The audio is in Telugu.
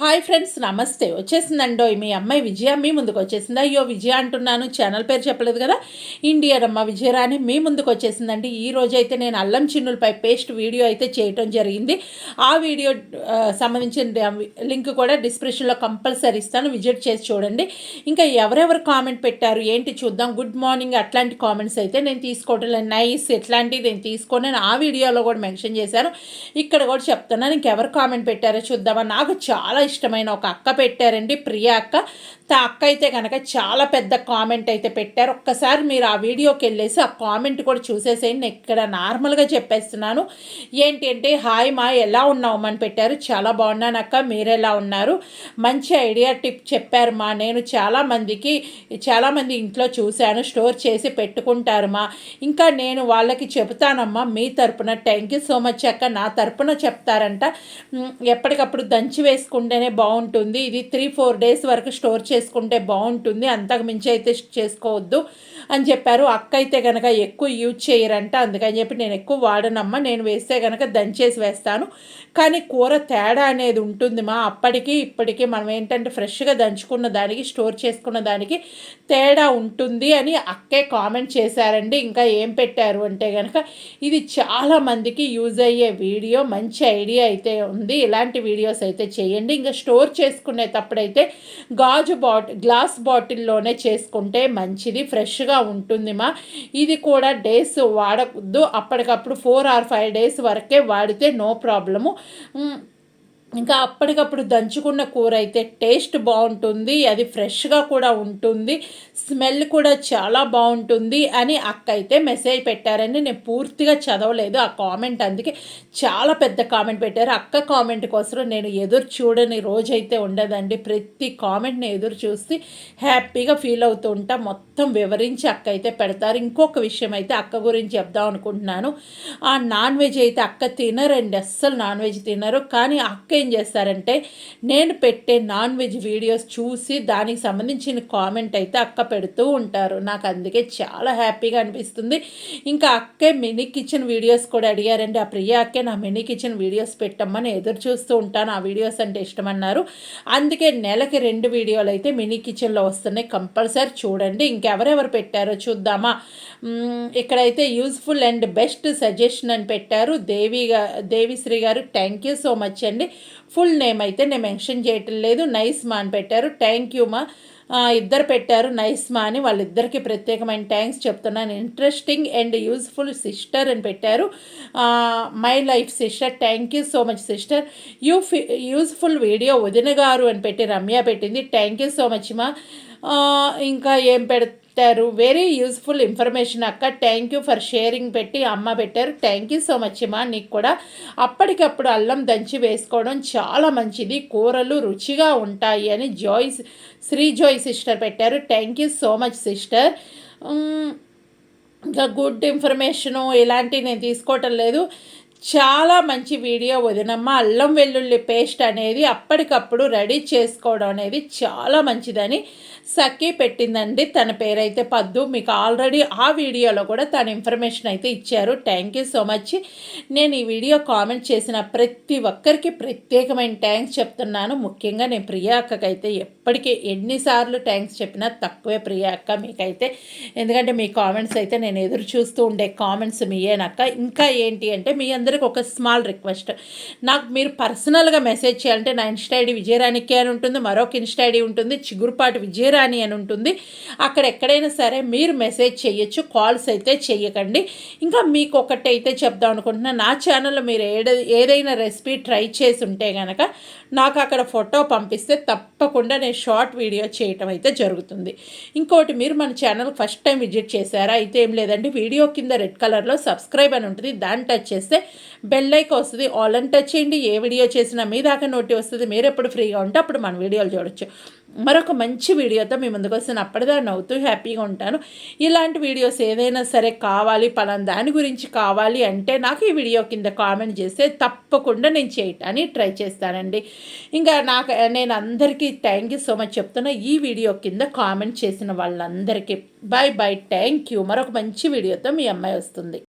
హాయ్ ఫ్రెండ్స్, నమస్తే. వచ్చేసిందండో మీ అమ్మాయి విజయ మీ ముందుకు వచ్చేసింది. అయ్యో విజయ అంటున్నాను, ఛానల్ పేరు చెప్పలేదు కదా. ఇండియన్ అమ్మ విజయరాణి మీ ముందుకు వచ్చేసిందండి. ఈ రోజు అయితే నేను అల్లం చిన్నులపై పేస్ట్ వీడియో అయితే చేయటం జరిగింది. ఆ వీడియో సంబంధించిన లింక్ కూడా డిస్క్రిప్షన్లో కంపల్సరీ ఇస్తాను, విజిట్ చేసి చూడండి. ఇంకా ఎవరెవరు కామెంట్ పెట్టారు ఏంటి చూద్దాం. గుడ్ మార్నింగ్ అట్లాంటి కామెంట్స్ అయితే నేను తీసుకోవటం లేదు. నైస్ ఎట్లాంటివి నేను తీసుకొని ఆ వీడియోలో కూడా మెన్షన్ చేశాను, ఇక్కడ కూడా చెప్తున్నాను. ఇంకెవరు కామెంట్ పెట్టారో చూద్దామా. నాకు చాలా ఇష్టమైన ఒక అక్క పెట్టారండి, ప్రియా అక్క. అక్క అయితే కనుక చాలా పెద్ద కామెంట్ అయితే పెట్టారు. ఒక్కసారి మీరు ఆ వీడియోకి వెళ్ళేసి ఆ కామెంట్ కూడా చూసేసేయండి. ఇక్కడ నార్మల్గా చెప్పేస్తున్నాను. ఏంటి అంటే, హాయ్ మా ఎలా ఉన్నావు అని పెట్టారు. చాలా బాగున్నాను అక్క, మీరు ఎలా ఉన్నారు, మంచి ఐడియా టిప్ చెప్పారు మా. నేను చాలామంది ఇంట్లో చూశాను, స్టోర్ చేసి పెట్టుకుంటారు మా. ఇంకా నేను వాళ్ళకి చెబుతానమ్మా మీ తరపున. థ్యాంక్ యూ సో మచ్ అక్క. నా తరపున చెప్తారంట. ఎప్పటికప్పుడు దంచి వేసుకుంటేనే బాగుంటుంది, ఇది 3-4 డేస్ వరకు స్టోర్ చేసుకుంటే బాగుంటుంది, అంతకు మించి అయితే చేసుకోవద్దు అని చెప్పారు. అక్క అయితే కనుక ఎక్కువ యూజ్ చేయరంట, అందుకని చెప్పి నేను ఎక్కువ వాడనమ్మా. నేను వేస్తే కనుక దంచేసి వేస్తాను, కానీ కూర తేడా అనేది ఉంటుంది మా. అప్పటికి ఇప్పటికీ మనం ఏంటంటే ఫ్రెష్గా దంచుకున్న దానికి స్టోర్ చేసుకున్న దానికి తేడా ఉంటుంది అని అక్కే కామెంట్ చేశారండి. ఇంకా ఏం పెట్టారు అంటే కనుక, ఇది చాలామందికి యూజ్ అయ్యే వీడియో, మంచి ఐడియా అయితే ఉంది, ఇలాంటి వీడియోస్ అయితే చేయండి. ఇంకా స్టోర్ చేసుకునేటప్పుడైతే గ్లాస్ బాటిల్లోనే చేసుకుంటే మంచిది, ఫ్రెష్గా ఉంటుంది మా. ఇది కూడా డేస్ వాడద్దు, అప్పటికప్పుడు 4 or 5 డేస్ వరకే వాడితే నో ప్రాబ్లము. ఇంకా అప్పటికప్పుడు దంచుకున్న కూర అయితే టేస్ట్ బాగుంటుంది, అది ఫ్రెష్గా కూడా ఉంటుంది, స్మెల్ కూడా చాలా బాగుంటుంది అని అక్క అయితే మెసేజ్ పెట్టారండి. నేను పూర్తిగా చదవలేదు ఆ కామెంట్, అందుకే చాలా పెద్ద కామెంట్ పెట్టారు. అక్క కామెంట్ కోసం నేను ఎదురు చూడని రోజైతే ఉండదండి. ప్రతి కామెంట్ని ఎదురు చూసి హ్యాపీగా ఫీల్ అవుతూ ఉంటా. మొత్తం వివరించి అక్క అయితే పెడతారు. ఇంకొక విషయం అయితే అక్క గురించి చెప్దాం అనుకుంటున్నాను. ఆ నాన్ వెజ్ అయితే అక్క తినరండి, అస్సలు నాన్ వెజ్ తినరు. కానీ అక్క ఏం చేస్తారంటే, నేను పెట్టే నాన్ వెజ్ వీడియోస్ చూసి దానికి సంబంధించిన కామెంట్ అయితే అక్క పెడుతూ ఉంటారు. నాకు అందుకే చాలా హ్యాపీగా అనిపిస్తుంది. ఇంకా అక్కే మినీ కిచెన్ వీడియోస్ కూడా అడిగారండి. ఆ ప్రియా అక్కే నా మినీ కిచెన్ వీడియోస్ పెట్టమ్మని ఎదురు చూస్తూ ఉంటాను, ఆ వీడియోస్ అంటే ఇష్టమన్నారు. అందుకే నెలకి 2 వీడియోలు అయితే మినీ కిచెన్లో వస్తున్నాయి, కంపల్సరీ చూడండి. ఇంకెవరెవరు పెట్టారో చూద్దామా. ఇక్కడైతే యూజ్ఫుల్ అండ్ బెస్ట్ సజెషన్ అని పెట్టారు దేవిశ్రీ గారు. థ్యాంక్ యూ సో మచ్ అండి. ఫుల్ నేమ్ అయితే నేను మెన్షన్ చేయటం లేదు. నైస్ మా అని పెట్టారు. థ్యాంక్ యూ మా. ఇద్దరు పెట్టారు నైస్ మా అని, వాళ్ళిద్దరికి ప్రత్యేకమైన థ్యాంక్స్ చెప్తున్నాను. ఇంట్రెస్టింగ్ అండ్ యూజ్ఫుల్ సిస్టర్ అని పెట్టారు. My life sister, thank you so much sister. Useful video వదిన గారు అని పెట్టి రమ్య పెట్టింది. థ్యాంక్ యూ సో మచ్ మా. ఇంకా ఏం పెట్టారు, వెరీ యూజ్ఫుల్ ఇన్ఫర్మేషన్ అక్క, థ్యాంక్ యూ ఫర్ షేరింగ్ పెట్టి అమ్మ పెట్టారు. థ్యాంక్ యూ సో మచ్ మా. నీకు కూడా అప్పటికప్పుడు అల్లం దంచి వేసుకోవడం చాలా మంచిది, కూరలు రుచిగా ఉంటాయి అని శ్రీజోయ్ సిస్టర్ పెట్టారు. Thank you so much sister. ఇంకా గుడ్ ఇన్ఫర్మేషను ఇలాంటివి నేను తీసుకోవటం లేదు. చాలా మంచి వీడియో వదినమ్మ. అల్లం వెల్లుల్లి పేస్ట్ అనేది అప్పటికప్పుడు రెడీ చేసుకోవడం అనేది చాలా మంచిదని సఖీ పెట్టిందండి. తన పేరైతే పద్దు. మీకు ఆల్రెడీ ఆ వీడియోలో కూడా తన ఇన్ఫర్మేషన్ అయితే ఇచ్చారు. Thank you so much. నేను ఈ వీడియో కామెంట్ చేసిన ప్రతి ఒక్కరికి ప్రత్యేకమైన థ్యాంక్స్ చెప్తున్నాను. ముఖ్యంగా నేను ప్రియా అక్కకైతే ఎప్పటికీ ఎన్నిసార్లు థ్యాంక్స్ చెప్పినా తక్కువే ప్రియా అక్క మీకైతే. ఎందుకంటే మీ కామెంట్స్ అయితే నేను ఎదురు చూస్తూ ఉండే కామెంట్స్ మీయేనక్క. ఇంకా ఏంటి అంటే, మీ అందరికీ ఒక స్మాల్ రిక్వెస్ట్. నాకు మీరు పర్సనల్గా మెసేజ్ చేయాలంటే నా ఇన్స్టా ఐడి విజయరాణికి అని ఉంటుంది, మరొక ఇన్స్టా ఐడి ఉంటుంది చిగురుపాటి విజయరాణి అని ఉంటుంది. అక్కడ ఎక్కడైనా సరే మీరు మెసేజ్ చేయొచ్చు, కాల్స్ అయితే చెయ్యకండి. ఇంకా మీకు ఒకటైతే చెప్దాం అనుకుంటున్నా, నా ఛానల్లో మీరు ఏదైనా రెసిపీ ట్రై చేసి ఉంటే కనుక నాకు అక్కడ ఫోటో పంపిస్తే తప్పకుండా నేను షార్ట్ వీడియో చేయటం అయితే జరుగుతుంది. ఇంకోటి, మీరు మన ఛానల్ ఫస్ట్ టైం విజిట్ చేశారా అయితే ఏం లేదండి, వీడియో కింద రెడ్ కలర్లో సబ్స్క్రైబ్ అని ఉంటుంది, దాన్ని టచ్ చేస్తే బెల్ ఐకాన్ వస్తుంది, ఆల్ అని టచ్ చేయండి. ఏ వీడియో చేసినా మీ దాకా నోటి వస్తుంది, మీరు ఎప్పుడు ఫ్రీగా ఉంటే అప్పుడు మన వీడియోలు చూడొచ్చు. మరొక మంచి వీడియోతో మీ ముందుకు వస్తాను. అప్పటిదాన్ని నవ్వుతూ హ్యాపీగా ఉంటాను. ఇలాంటి వీడియోస్ ఏదైనా సరే కావాలి, పలానా దాని గురించి కావాలి అంటే నాకు ఈ వీడియో కింద కామెంట్ చేస్తే తప్పకుండా నేను చేయటానికి ట్రై చేస్తానండి. ఇంకా నేను అందరికీ థ్యాంక్ యూ సో మచ్ చెప్తున్నా, ఈ వీడియో కింద కామెంట్ చేసిన వాళ్ళందరికీ. Bye bye, thank you. మరొక మంచి వీడియోతో మీ అమ్మాయి వస్తుంది.